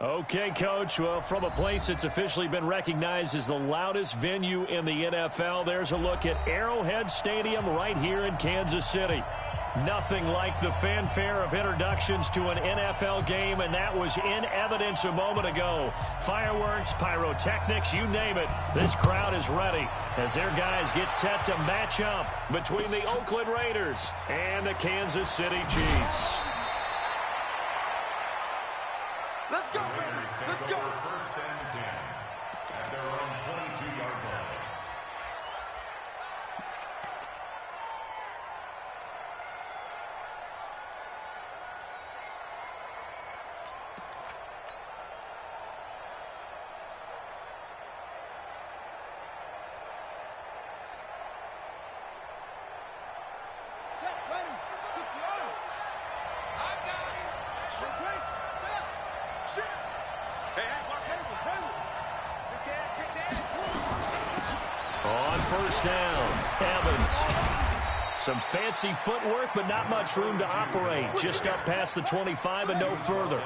Okay, Coach. Well, from a place that's officially been recognized as the loudest venue in the NFL, there's a look at Arrowhead Stadium right here in Kansas City. Nothing like the fanfare of introductions to an NFL game, and that was in evidence a moment ago. Fireworks, pyrotechnics, you name it. This crowd is ready as their guys get set to match up between the Oakland Raiders and the Kansas City Chiefs. Let's go, Raiders. Let's go. First and 10 at their own 22-yard line. On first down, Evans. Some fancy footwork, but not much room to operate. Just up past the 25 and no further.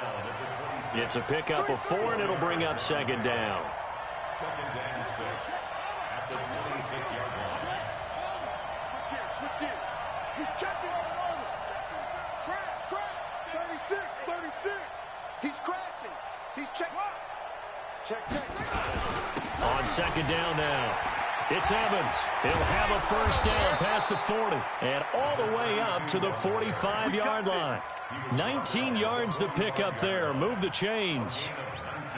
It's a pickup of 4, and it'll bring up second down. Second down 6 at the 26-yard line. Switch gears. He's checking on the roller. Crash. 36. He's crashing. He's checking. Check. On second down now. It's Evans. He'll have a first down past the 40 and all the way up to the 45-yard line. 19 yards to pick up there. Move the chains.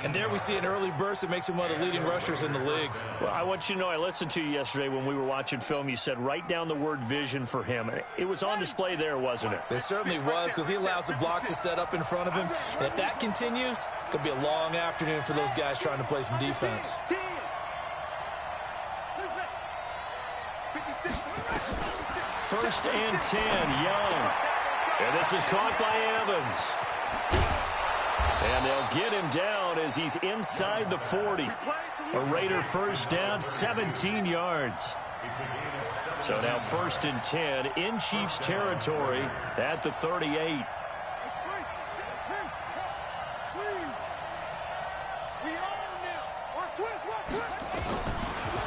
And there we see an early burst that makes him one of the leading rushers in the league. Well, I want you to know, I listened to you yesterday when we were watching film. You said write down the word vision for him. It was on display there, wasn't it? It certainly was, because he allows the blocks to set up in front of him. And if that continues, it could be a long afternoon for those guys trying to play some defense. First and 10, Young. And this is caught by Evans. And they'll get him down as he's inside the 40. A Raider first down, 17 yards. So now first and 10 in Chiefs territory at the 38.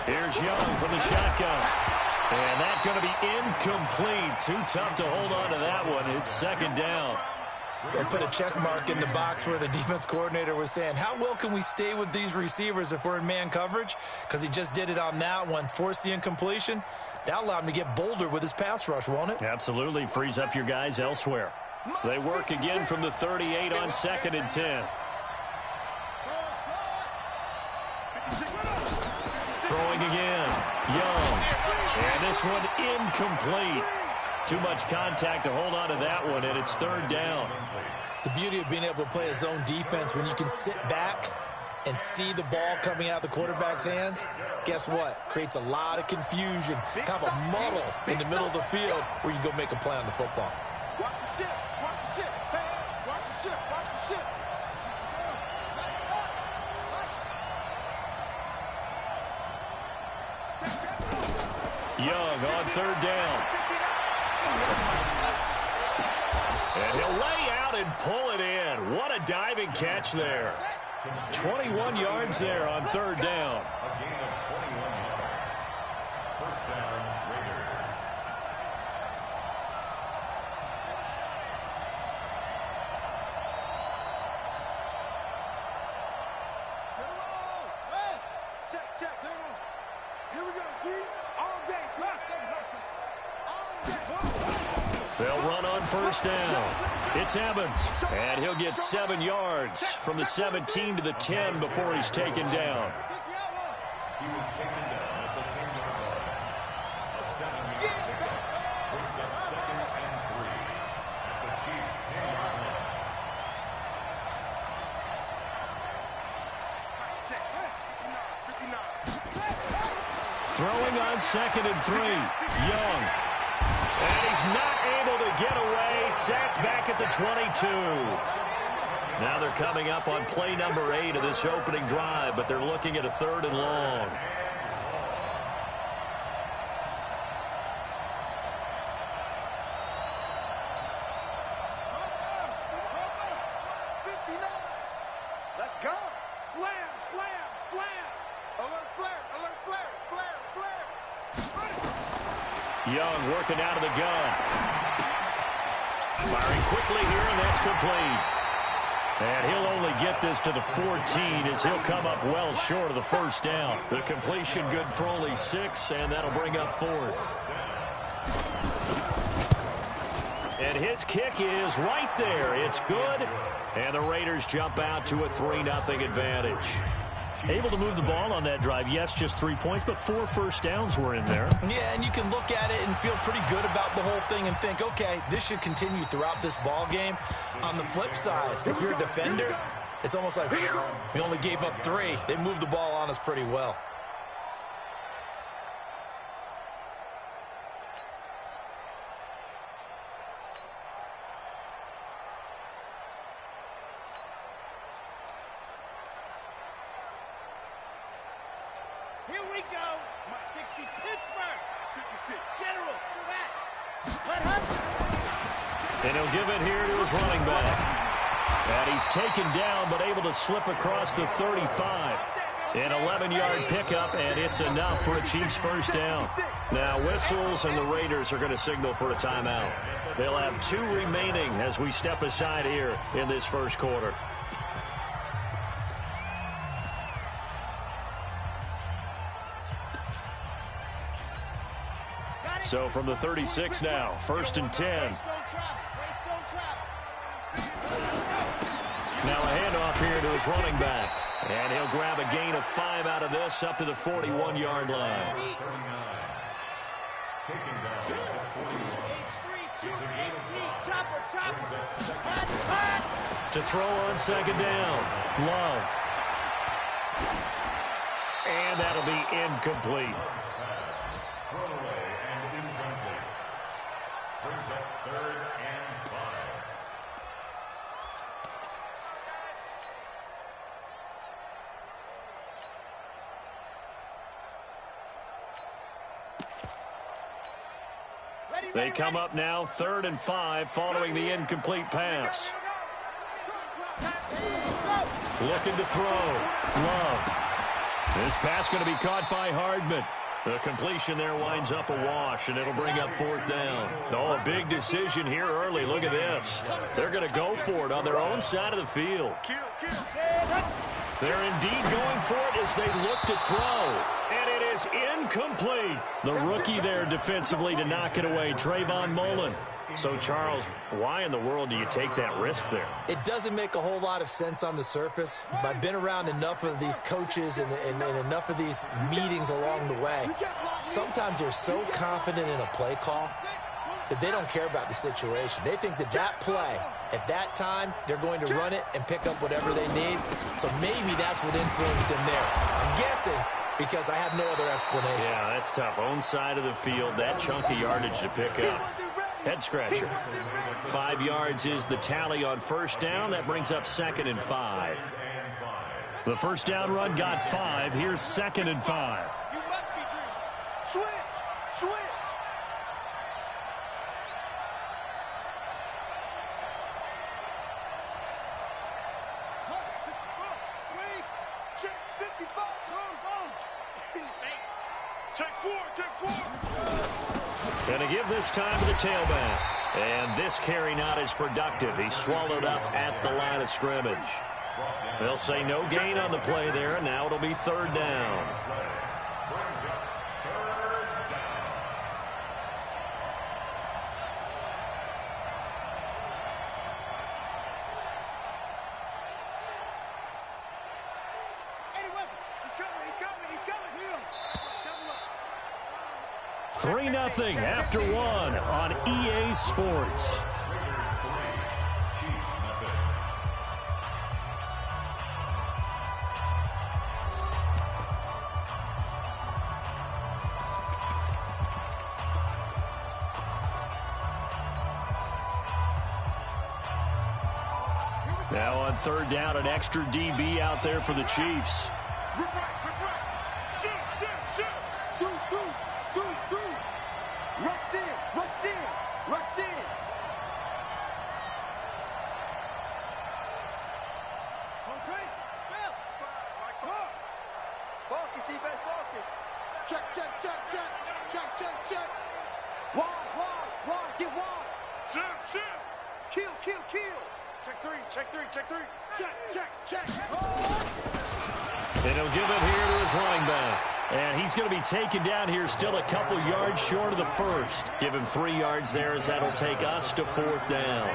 Here's Young from the shotgun. And that's going to be incomplete. Too tough to hold on to that one. It's second down. They put a check mark in the box where the defense coordinator was saying, how well can we stay with these receivers if we're in man coverage? Because he just did it on that one, forced the incompletion. That allowed him to get bolder with his pass rush, won't it? Absolutely. Frees up your guys elsewhere. They work again from the 38 on second and 10. Throwing again. Young. And this one incomplete. Too much contact to hold on to that one, and it's third down. The beauty of being able to play a zone defense, when you can sit back and see the ball coming out of the quarterback's hands, guess what? Creates a lot of confusion, kind of a muddle in the middle of the field where you go make a play on the football. Watch the ship. Hey, watch the ship. Young on third down. And he'll lay out and pull it in. What a diving catch there. 21 yards there on third down. A gain of 21 yards. First down, Raiders. Check. Here we go, D. All day. They'll run on first down. It's Evans, and he'll get 7 yards from the 17 to the 10 before he's taken down. He was taken down at the 10-yard line. A 7-yard pickup brings up second and 3 at the Chiefs' 10-yard line. Throwing on second and 3. Young. And he's not able to get away. Sacked back at the 22. Now they're coming up on play number 8 of this opening drive, but they're looking at a third and long. Young working out of the gun. Firing quickly here, and that's complete. And he'll only get this to the 14 as he'll come up well short of the first down. The completion good for only 6, and that'll bring up 4th. And his kick is right there. It's good. And the Raiders jump out to a 3-0 advantage. Able to move the ball on that drive. Yes, just 3 points, but 4 first downs were in there. Yeah, and you can look at it and feel pretty good about the whole thing and think, okay, this should continue throughout this ball game. On the flip side, if you're a defender, it's almost like, whew, we only gave up 3. They moved the ball on us pretty well. Here we go. Mark 60, Pittsburgh. 56, General. And he'll give it here to his running back. And he's taken down, but able to slip across the 35. An 11-yard pickup, and it's enough for a Chiefs first down. Now whistles, and the Raiders are going to signal for a timeout. They'll have 2 remaining as we step aside here in this first quarter. So from the 36 now, 1st and 10. Now a handoff here to his running back. And he'll grab a gain of 5 out of this up to the 41-yard line. To throw on 2nd down. Love. And that'll be incomplete. Brings up 3rd and 5. They come up now 3rd and 5 following the incomplete pass. Looking to throw. Love. This pass going to be caught by Hardman. The completion there winds up a wash, and it'll bring up 4th down. Oh, a big decision here early. Look at this. They're going to go for it on their own side of the field. They're indeed going for it as they look to throw. And it is incomplete. The rookie there defensively to knock it away, Trayvon Mullen. So, Charles, why in the world do you take that risk there? It doesn't make a whole lot of sense on the surface, but I've been around enough of these coaches and enough of these meetings along the way. Sometimes they're so confident in a play call that they don't care about the situation. They think that that play, at that time, they're going to run it and pick up whatever they need. So maybe that's what influenced him there. I'm guessing because I have no other explanation. Yeah, that's tough. Own side of the field, that chunk of yardage to pick up. Head scratcher. 5 yards is the tally on 1st down. That brings up 2nd and 5. The first down run got 5. Here's 2nd and 5. Switch. Going to give this time to the tailback. And this carry not as productive. He's swallowed up at the line of scrimmage. They'll say no gain on the play there, and now it'll be 3rd down. He's 3-0 after 1 on EA Sports. Now on 3rd down, an extra DB out there for the Chiefs. check. Wide, get wide. Shift. Kill. Check three. Check. Oh. And he'll give it here to his running back. And he's going to be taken down here, still a couple yards short of the first. Give him 3 yards there, as that'll take us to 4th down.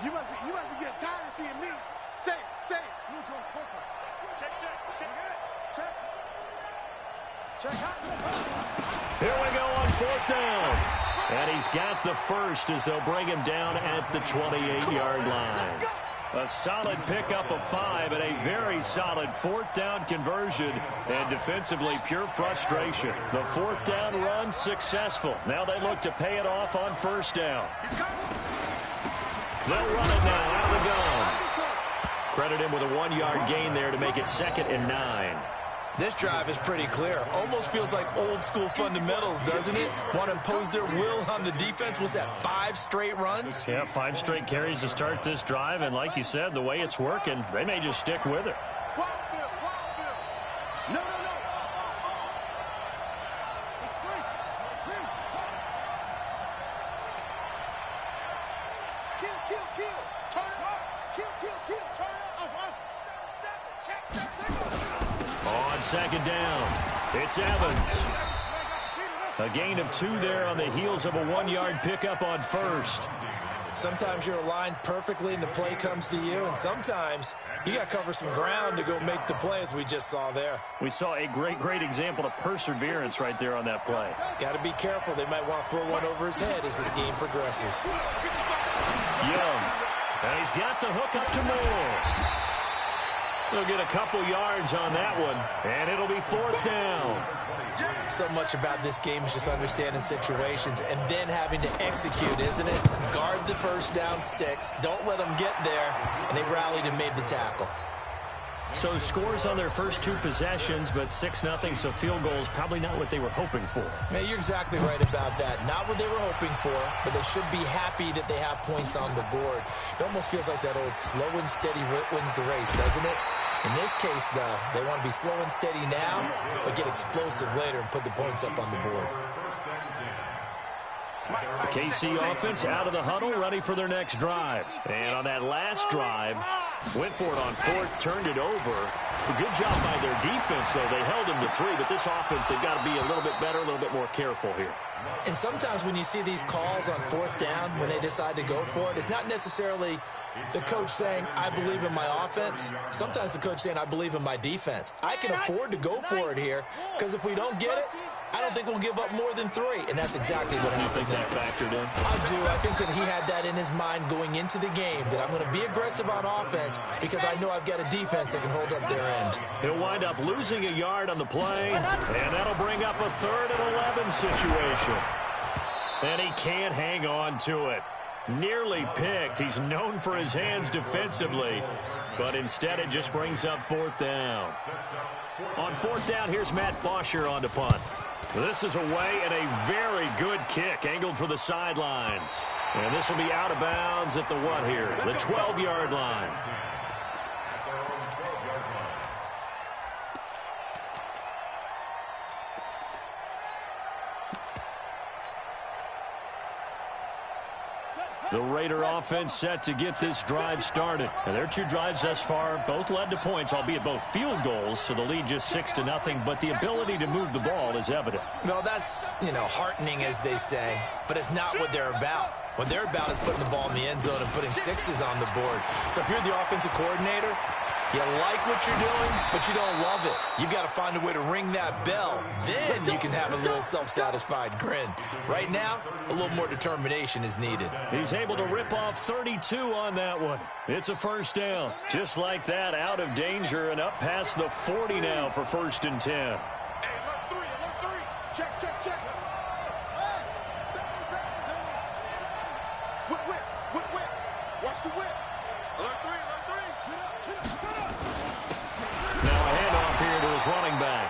You must be getting tired of seeing me. Say it. Check. Here we go on 4th down. And he's got the first as they'll bring him down at the 28-yard line. A solid pickup of 5 and a very solid 4th down conversion. And defensively, pure frustration. The 4th down run successful. Now they look to pay it off on 1st down. They'll run it now out of the gun. Credit him with a 1-yard gain there to make it 2nd and 9. This drive is pretty clear. Almost feels like old school fundamentals, doesn't it? Want to impose their will on the defense. Was that 5 straight runs? Yeah, 5 straight carries to start this drive. And like you said, the way it's working, they may just stick with it. No. Kill. Turn it up. Kill. Turn it up. Check. On 2nd down, it's Evans. A gain of 2 there on the heels of a 1-yard pickup on 1st. Sometimes you're aligned perfectly and the play comes to you, and sometimes you got to cover some ground to go make the play, as we just saw there. We saw a great example of perseverance right there on that play. Got to be careful. They might want to throw one over his head as this game progresses. Young, and he's got the hook up to Moore. He'll get a couple yards on that one, and it'll be 4th down. So much about this game is just understanding situations and then having to execute, isn't it? Guard the 1st down sticks. Don't let them get there. And they rallied and made the tackle. So scores on their first 2 possessions, but 6-0, so field goals probably not what they were hoping for. Man, you're exactly right about that. Not what they were hoping for, but they should be happy that they have points on the board. It almost feels like that old slow and steady wins the race, doesn't it? In this case, though, they want to be slow and steady now, but get explosive later and put the points up on the board. The KC offense out of the huddle, ready for their next drive. And on that last drive, went for it on 4th, turned it over. A good job by their defense, though. They held them to 3, but this offense, they've got to be a little bit better, a little bit more careful here. And sometimes when you see these calls on 4th down, when they decide to go for it, it's not necessarily the coach saying, I believe in my offense. Sometimes the coach saying, I believe in my defense. I can afford to go for it here, because if we don't get it, I don't think we'll give up more than 3, and that's exactly what happened. You think that factored in? I do. I think that he had that in his mind going into the game, that I'm going to be aggressive on offense because I know I've got a defense that can hold up their end. He'll wind up losing a yard on the play, and that'll bring up a 3rd and 11 situation. And he can't hang on to it. Nearly picked. He's known for his hands defensively, but instead it just brings up 4th down. On 4th down, here's Matt Bosher on to punt. This is away and a very good kick, angled for the sidelines. And this will be out of bounds at the what here? The 12-yard line. The Raider offense set to get this drive started. And their 2 drives thus far both led to points, albeit both field goals, so the lead just 6-0, but the ability to move the ball is evident. Well, that's, heartening, as they say, but it's not what they're about. What they're about is putting the ball in the end zone and putting 6s on the board. So if you're the offensive coordinator, you like what you're doing, but you don't love it. You've got to find a way to ring that bell. Then you can have a little self-satisfied grin. Right now, a little more determination is needed. He's able to rip off 32 on that one. It's a 1st down. Just like that, out of danger and up past the 40 now for 1st and 10. Hey, alert 3. Check. Whip. Watch the whip. Alert 3. Chin up. Now a handoff here to his running back.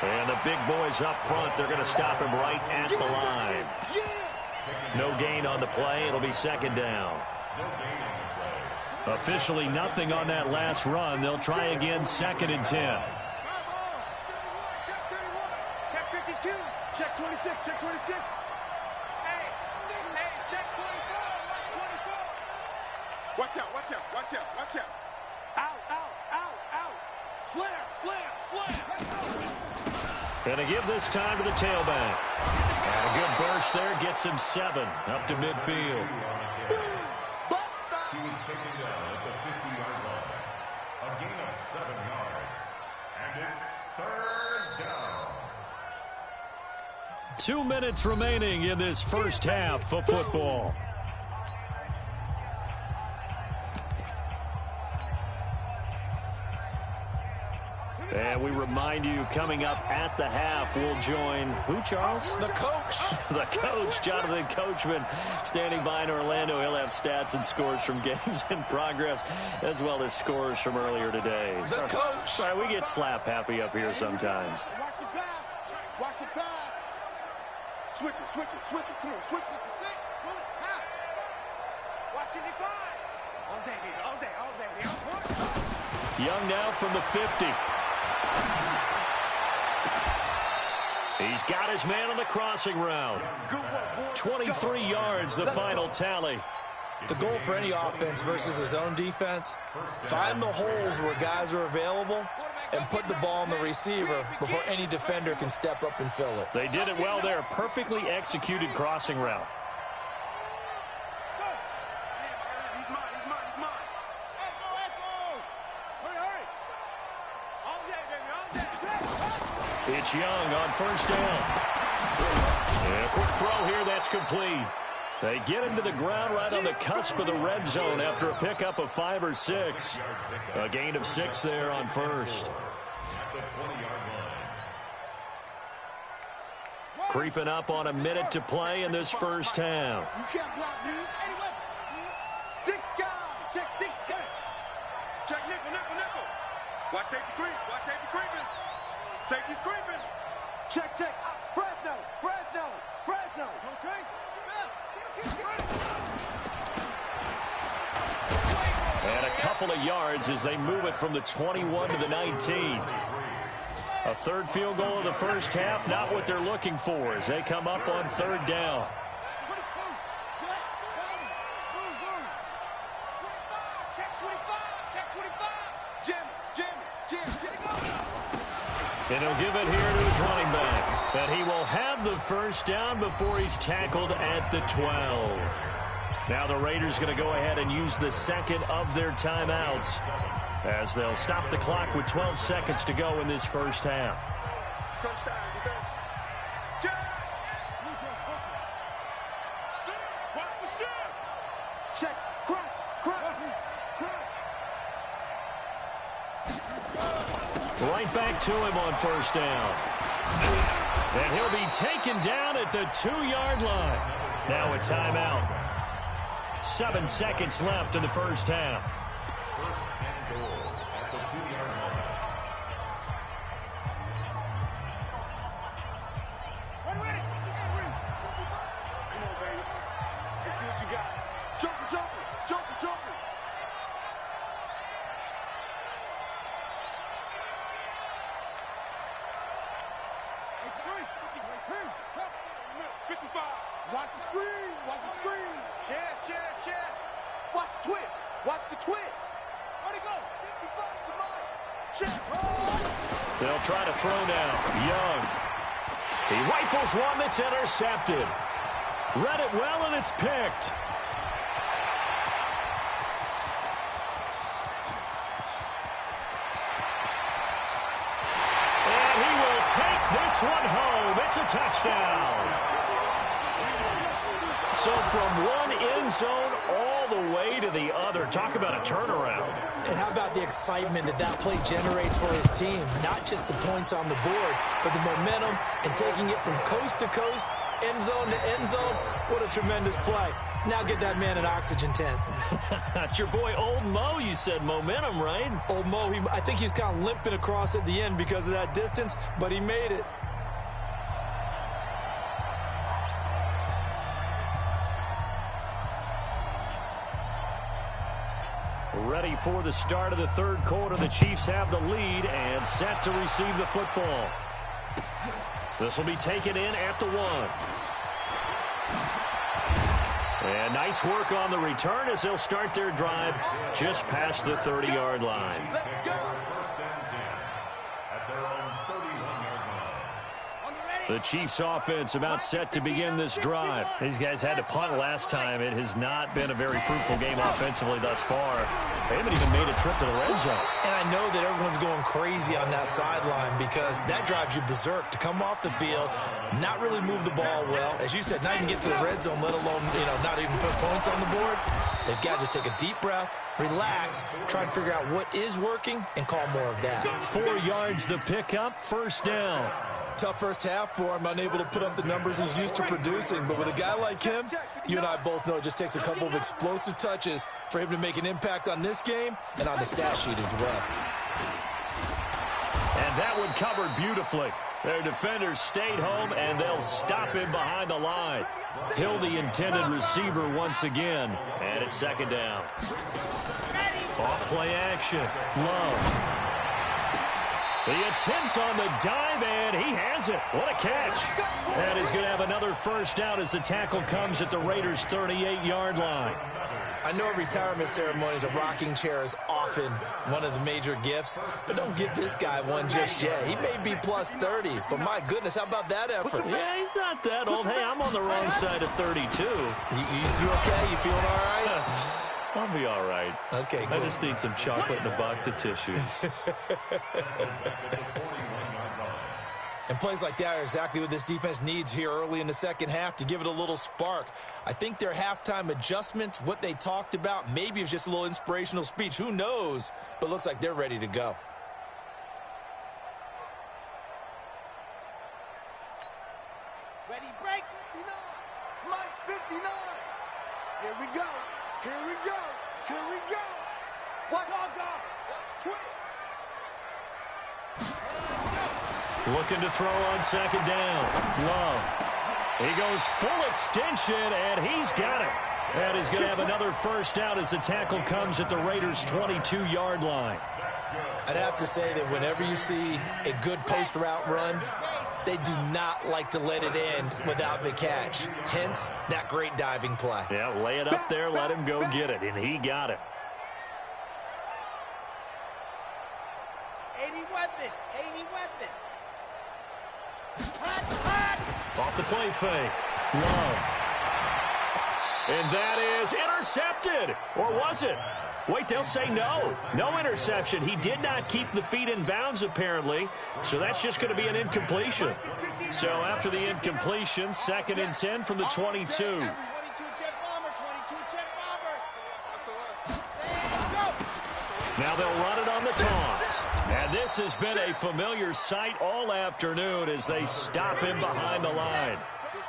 And the big boys up front, they're going to stop him right at the line. No gain on the play. It'll be second down. Officially nothing on that last run. They'll try again, 2nd and 10. Check 52. Check 26. Check 26. Hey, check 24. Watch out. Watch out. Watch out. Watch out. Out. Slam. And to give this time to the tailback. And a good burst there. Gets him 7 up to midfield. He was taken down at the 50-yard line. A gain of 7 yards. And it's 3rd down. 2 minutes remaining in this first half of football. And we remind you, coming up at the half, we'll join who, Charles? The coach. The coach, Jonathan Coachman, standing by in Orlando. He'll have stats and scores from games in progress, as well as scores from earlier today. The coach. Sorry, we get slap happy up here sometimes. Watch the pass. Watch the pass. Switch it. Come on, switch it to 6. Pull it. Now. Watch it, 5. All day. Young now from the 50. He's got his man on the crossing route. 23 yards, the final tally. The goal for any offense versus his own defense, find the holes where guys are available and put the ball on the receiver before any defender can step up and fill it. They did it well there. Perfectly executed crossing route. He's mine. Hurry. All day, baby. It's Young on first down. And a quick throw here, that's complete. They get him to the ground right on the cusp of the red zone after a pickup of 5 or 6. A gain of 6 there on first. Creeping up on a minute to play in this first half. You can't block me. Anyway. 6 guys. Check 6 guys. Check nickel. Watch safety creeping. Safety's creeping. Check. Fresno. Don't change. And a couple of yards as they move it from the 21 to the 19. A third field goal of the first half, not what they're looking for as they come up on 3rd down. And he'll give it here to his running back. But he will have the first down before he's tackled at the 12. Now the Raiders going to go ahead and use the second of their timeouts as they'll stop the clock with 12 seconds to go in this first half. Touchdown, defense. Watch the shift. Check. Crunch. Right back to him on first down. And he'll be taken down at the 2-yard line. Now a timeout. 7 seconds left in the first half. First and goal at the 2-yard line. Ready. Come on, baby. Let's see what you got. Jumper. Watch the screen. Chance. Watch the twist. Where'd he go? 55 to mine. Check. They'll try to throw now. Young. He rifles one that's intercepted. Read it well, and it's picked. And he will take this one home. It's a touchdown. So from one end zone all the way to the other. Talk about a turnaround. And how about the excitement that play generates for his team? Not just the points on the board, but the momentum and taking it from coast to coast, end zone to end zone. What a tremendous play. Now get that man an oxygen tent. That's your boy Old Mo. You said momentum, right? Old Mo, I think he's kind of limping across at the end because of that distance, but he made it. Ready for the start of the third quarter. The Chiefs have the lead and set to receive the football. This will be taken in at the 1. And nice work on the return as they'll start their drive just past the 30-yard line. The Chiefs offense about set to begin this drive. These guys had to punt last time. It has not been a very fruitful game offensively thus far. They haven't even made a trip to the red zone. And I know that everyone's going crazy on that sideline because that drives you berserk to come off the field, not really move the ball well. As you said, not even get to the red zone, let alone, not even put points on the board. They've got to just take a deep breath, relax, try and figure out what is working, and call more of that. 4 yards the pickup, first down. Tough first half for him, unable to put up the numbers he's used to producing. But with a guy like him, you and I both know it just takes a couple of explosive touches for him to make an impact on this game and on the stat sheet as well. And that one covered beautifully. Their defenders stayed home, and they'll stop him behind the line. Hill, the intended receiver once again, and it's second down. Off play action. Love. The attempt on the dive, and he has it. What a catch. That is going to have another first down as the tackle comes at the Raiders' 38-yard line. I know at retirement ceremonies, a rocking chair is often one of the major gifts, but don't give this guy one just yet. He may be plus 30, but my goodness, how about that effort? Yeah, he's not that old. Hey, I'm on the wrong side of 32. You okay? You feeling all right? I'll be all right. Okay, good. I just need some chocolate and a box of tissues. And plays like that are exactly what this defense needs here early in the second half to give it a little spark. I think their halftime adjustments, what they talked about, maybe it was just a little inspirational speech. Who knows? But looks like they're ready to go. Ready, break, 59. Mike's 59. Here we go. Here we go. Here we go. Watch all dog. Watch twins. Looking to throw on second down. Love. He goes full extension, and he's got it. And he's going to have another first down as the tackle comes at the Raiders' 22-yard line. I'd have to say that whenever you see a good post route run, they do not like to let it end without the catch. Hence, that great diving play. Yeah, lay it up there, let him go get it, and he got it. 80 weapon. 80 weapon. Hot, hot. Off the play fake. Love. And that is intercepted. Or was it? Wait, they'll say no. No interception. He did not keep the feet in bounds, apparently. So that's just going to be an incompletion. So after the incompletion, 2nd and 10 from the 22. Now they'll run it on the toss. And this has been a familiar sight all afternoon as they stop him behind the line.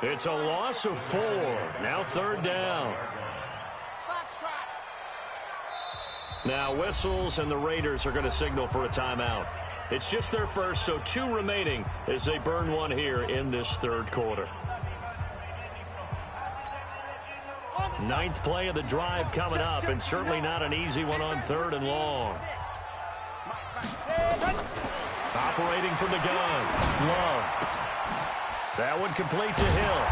It's a loss of 4. Now 3rd down. Now whistles, and the Raiders are going to signal for a timeout. It's just their first, so 2 remaining as they burn one here in this 3rd quarter. 9th play of the drive coming up, and certainly not an easy one on 3rd and long. Operating from the gun. Love. That one complete to Hill.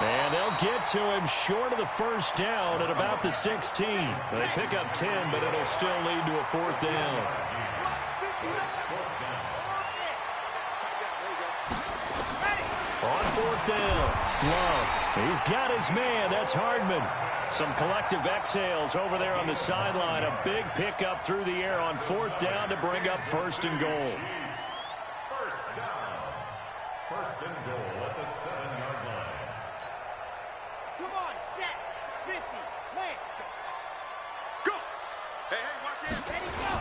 And they'll get to him short of the first down at about the 16. They pick up 10, but it'll still lead to a 4th down. On 4th down, Love. He's got his man. That's Hardman. Some collective exhales over there on the sideline. A big pickup through the air on 4th down to bring up 1st and goal. First down. 1st and goal at the 7-yard line. Come on, set. 50. Plant. Go. Hey, watch it. Ready, go.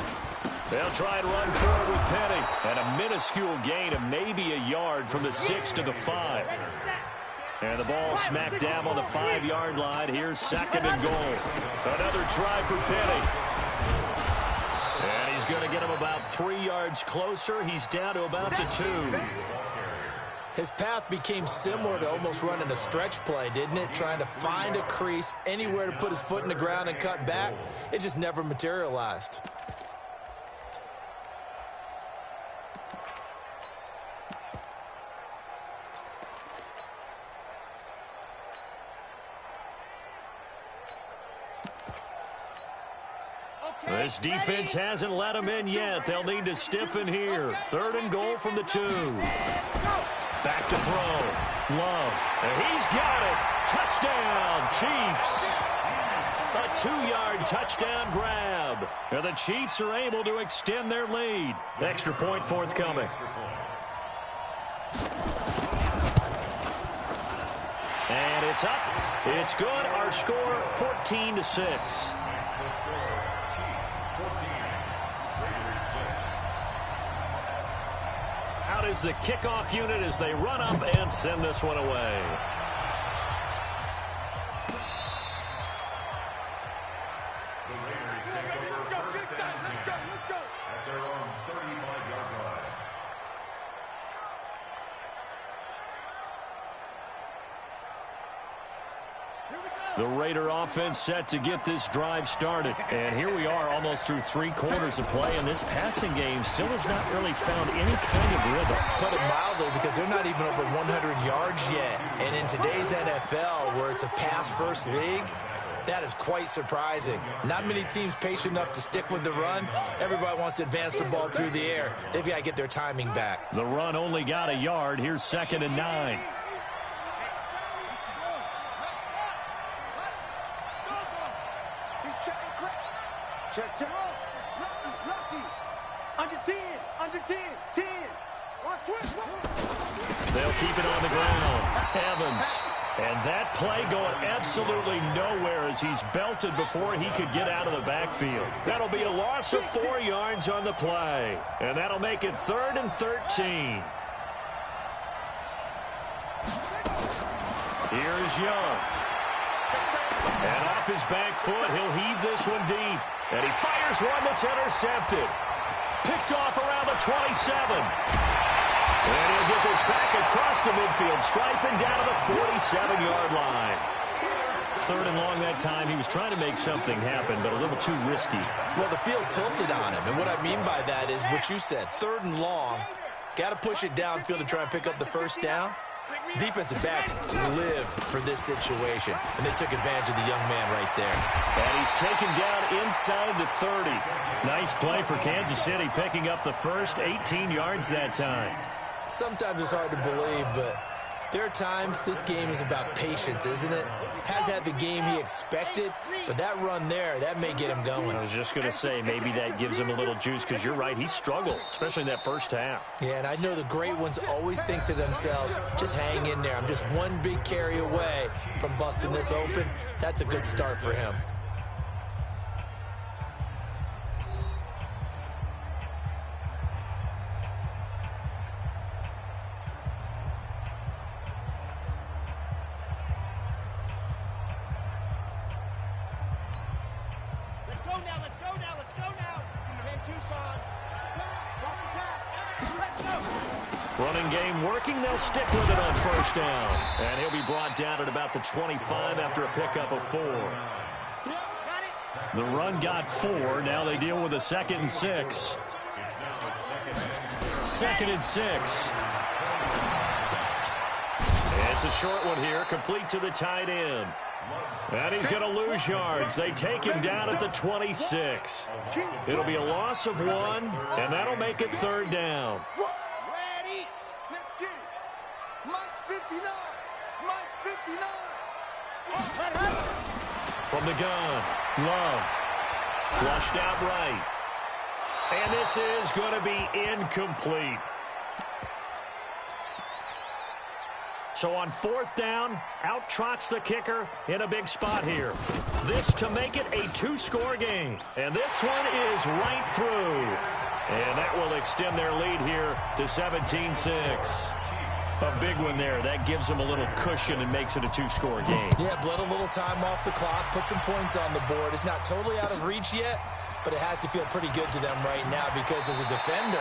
They'll try and run forward with Penny. And a minuscule gain of maybe a yard from the 6 to the 5. And the ball smack dab on the 5-yard line. Here's 2nd and goal. Another try for Penny. And he's going to get him about 3 yards closer. He's down to about the 2. His path became similar to almost running a stretch play, didn't it? Trying to find a crease, anywhere to put his foot in the ground and cut back. It just never materialized. This defense hasn't let him in yet. They'll need to stiffen here. 3rd and goal from the 2. Back to throw. Love. And he's got it. Touchdown, Chiefs. A 2-yard touchdown grab. And the Chiefs are able to extend their lead. Extra point forthcoming. And it's up. It's good. Our score 14-6. Out is the kickoff unit as they run up and send this one away. The Raiders take over 1st and 10 at their own 35-yard line. The Raider offense set to get this drive started. And here we are almost through 3 quarters of play, and this passing game still has not really found any kind of rhythm. Put it mildly, because they're not even over 100 yards yet. And in today's NFL, where it's a pass-first league, that is quite surprising. Not many teams patient enough to stick with the run. Everybody wants to advance the ball through the air. They've got to get their timing back. The run only got a yard. Here's 2nd and 9. Check. Lucky. Under 10. 10. They'll keep it on the ground. Evans. And that play going absolutely nowhere as he's belted before he could get out of the backfield. That'll be a loss of 4 yards on the play. And that'll make it 3rd and 13. Here's Young. And off his back foot, he'll heave this one deep. And he fires one that's intercepted. Picked off around the 27. And he'll get this back across the midfield stripe and down to the 47-yard line. 3rd and long that time. He was trying to make something happen, but a little too risky. Well, the field tilted on him. And what I mean by that is what you said. 3rd and long. Got to push it downfield to try and pick up the first down. Defensive backs live for this situation, and they took advantage of the young man right there. And he's taken down inside the 30. Nice play for Kansas City, picking up the first 18 yards that time. Sometimes it's hard to believe, but there are times this game is about patience, isn't it? Has had the game he expected, but that run there, that may get him going. I was just going to say, maybe that gives him a little juice, because you're right, he struggled, especially in that first half. Yeah, and I know the great ones always think to themselves, just hang in there. I'm just one big carry away from busting this open. That's a good start for him. Running game working. They'll stick with it on first down. And he'll be brought down at about the 25 after a pickup of 4. The run got 4. Now they deal with a 2nd and 6. 2nd and 6. It's a short one here, complete to the tight end. And he's going to lose yards. They take him down at the 26. It'll be a loss of 1, and that'll make it 3rd down. Ready? Let's get it. Mike's 59. Mike's 59. From the gun, Love. Flushed out right. And this is going to be incomplete. So on 4th down, out trots the kicker in a big spot here. This to make it a 2-score game. And this one is right through. And that will extend their lead here to 17-6. A big one there. That gives them a little cushion and makes it a 2-score game. Yeah, bled a little time off the clock, put some points on the board. It's not totally out of reach yet, but it has to feel pretty good to them right now because as a defender,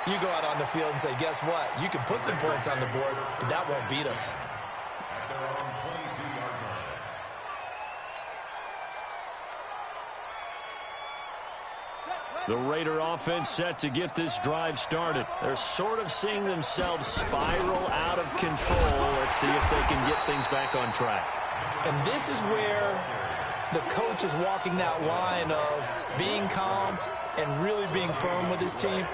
You go out on the field and say, guess what? You can put some points on the board, but that won't beat us. At their own 22-yard line. The Raider offense set to get this drive started. They're sort of seeing themselves spiral out of control. Let's see if they can get things back on track. And this is where the coach is walking that line of being calm and really being firm with his team.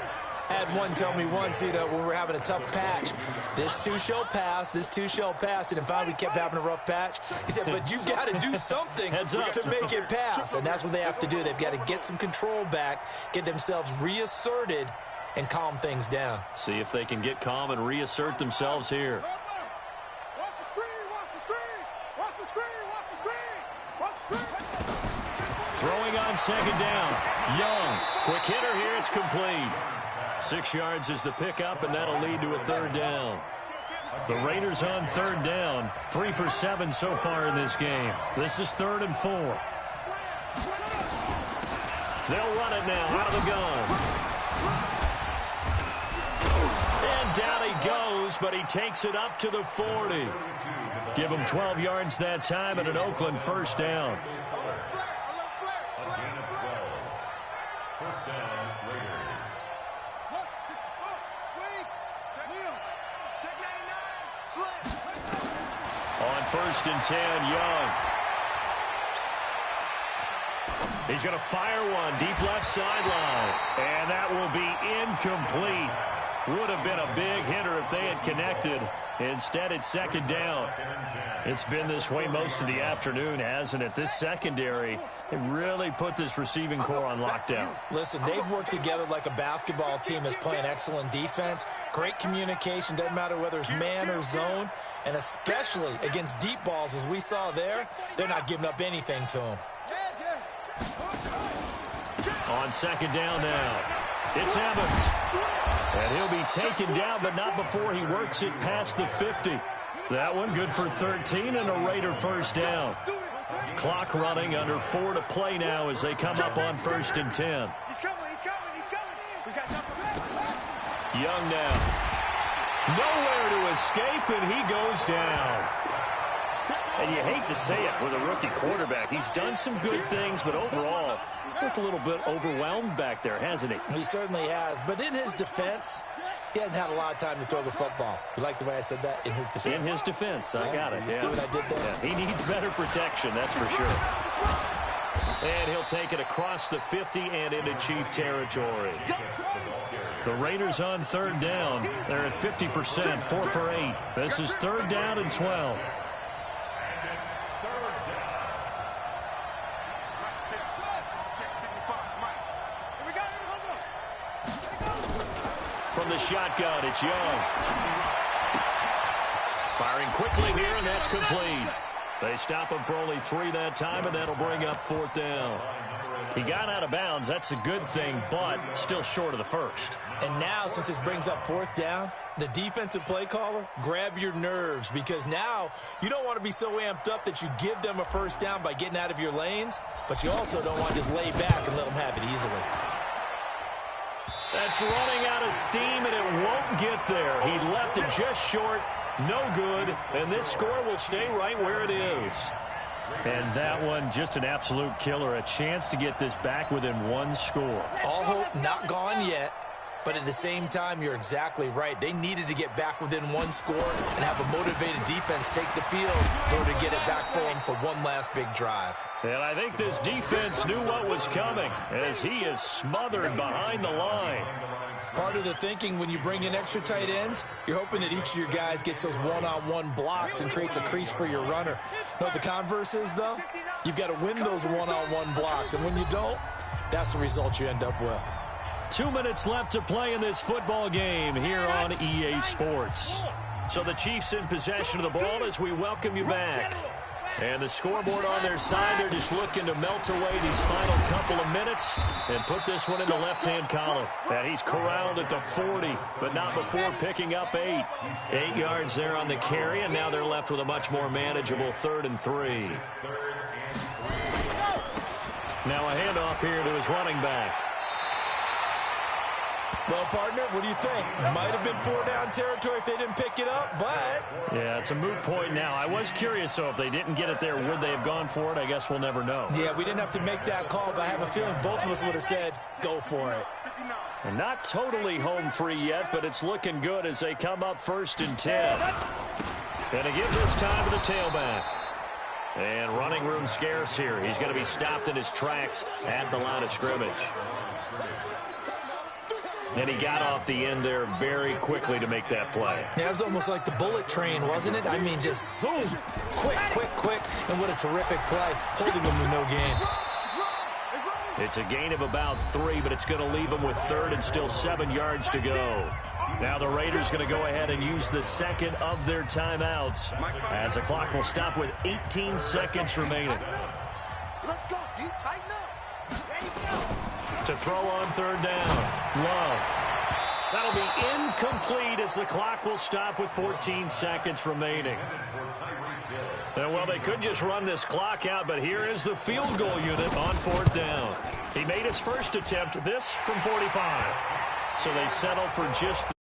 I had one tell me once, when we were having a tough patch, this too shall pass, this too shall pass, and finally we kept having a rough patch. He said, but you've got to do something to make it pass, and that's what they have to do. They've got to get some control back, get themselves reasserted, and calm things down. See if they can get calm and reassert themselves here. Watch the screen, watch the screen, watch the screen, watch the screen, watch the screen. Throwing on second down. Young, quick hitter here, it's complete. 6 yards is the pickup, and that'll lead to a third down. The Raiders on third down, 3 for 7 so far in this game. This is 3rd and 4. They'll run it now out of the gun. And down he goes, but he takes it up to the 40. Give him 12 yards that time and an Oakland first down. Again at 12. First down, Raiders. On 1st and 10, Young. He's going to fire one deep left sideline. And that will be incomplete. Would have been a big hitter if they had connected. Instead, it's second down. It's been this way most of the afternoon, hasn't it? This secondary, they really put this receiving core on lockdown. Listen, they've worked together like a basketball team that's playing excellent defense. Great communication, doesn't matter whether it's man or zone. And especially against deep balls, as we saw there, they're not giving up anything to them. On second down now, it's Evans. And he'll be taken down, but not before he works it past the 50. That one good for 13 and a Raider first down. Clock running, under 4 to play now as they come up on 1st and 10. He's coming, he's coming, he's coming. We got something. Young now. Nowhere to escape, and he goes down. And you hate to say it with a rookie quarterback. He's done some good things, but overall, looked a little bit overwhelmed back there, hasn't he? He certainly has. But in his defense, he hasn't had a lot of time to throw the football. You like the way I said that? In his defense. In his defense. I got it. You see what I did there? Yeah, he needs better protection, that's for sure. And he'll take it across the 50 and into Chief territory. The Raiders on third down. They're at 50%, 4 for 8. This is 3rd down and 12. From the shotgun, it's Young. Firing quickly here, and that's complete. They stop him for only 3 that time, and that'll bring up 4th down. He got out of bounds. That's a good thing, but still short of the first. And now, since this brings up 4th down, the defensive play caller, grab your nerves, because now you don't want to be so amped up that you give them a first down by getting out of your lanes, but you also don't want to just lay back and let them have it easily. That's running out of steam, and it won't get there. He left it just short, no good, and this score will stay right where it is. And that one, just an absolute killer, a chance to get this back within 1 score. All hope not gone yet, but at the same time, you're exactly right. They needed to get back within 1 score and have a motivated defense take the field in order to get it back for them for one last big drive. And I think this defense knew what was coming as he is smothered behind the line. Part of the thinking when you bring in extra tight ends, you're hoping that each of your guys gets those one-on-one blocks and creates a crease for your runner. You know what the converse is, though? You've got to win those one-on-one blocks, and when you don't, that's the result you end up with. 2 minutes left to play in this football game here on EA Sports. So the Chiefs in possession of the ball as we welcome you back. And the scoreboard on their side, they're just looking to melt away these final couple of minutes and put this one in the left-hand column. And he's corralled at the 40, but not before picking up 8. 8 yards there on the carry, and now they're left with a much more manageable 3rd and 3. Now a handoff here to his running back. Well, partner, what do you think? Might have been 4-down territory if they didn't pick it up, but... Yeah, it's a moot point now. I was curious, so if they didn't get it there, would they have gone for it? I guess we'll never know. Yeah, we didn't have to make that call, but I have a feeling both of us would have said, go for it. And not totally home free yet, but it's looking good as they come up 1st and 10. Gonna give this time to the tailback. And running room scarce here. He's going to be stopped in his tracks at the line of scrimmage. And he got off the end there very quickly to make that play. Yeah, it was almost like the bullet train, wasn't it? I mean, just zoom. Quick, quick, quick. And what a terrific play, holding them to no gain. It's a gain of about 3, but it's going to leave them with 3rd and still 7 yards to go. Now the Raiders going to go ahead and use the second of their timeouts as the clock will stop with 18 seconds remaining. Let's go, D. Tighten up. Ready, go. To throw on 3rd down. Love. That'll be incomplete as the clock will stop with 14 seconds remaining. And, well, they could just run this clock out, but here is the field goal unit on 4th down. He made his first attempt, this from 45. So they settle for just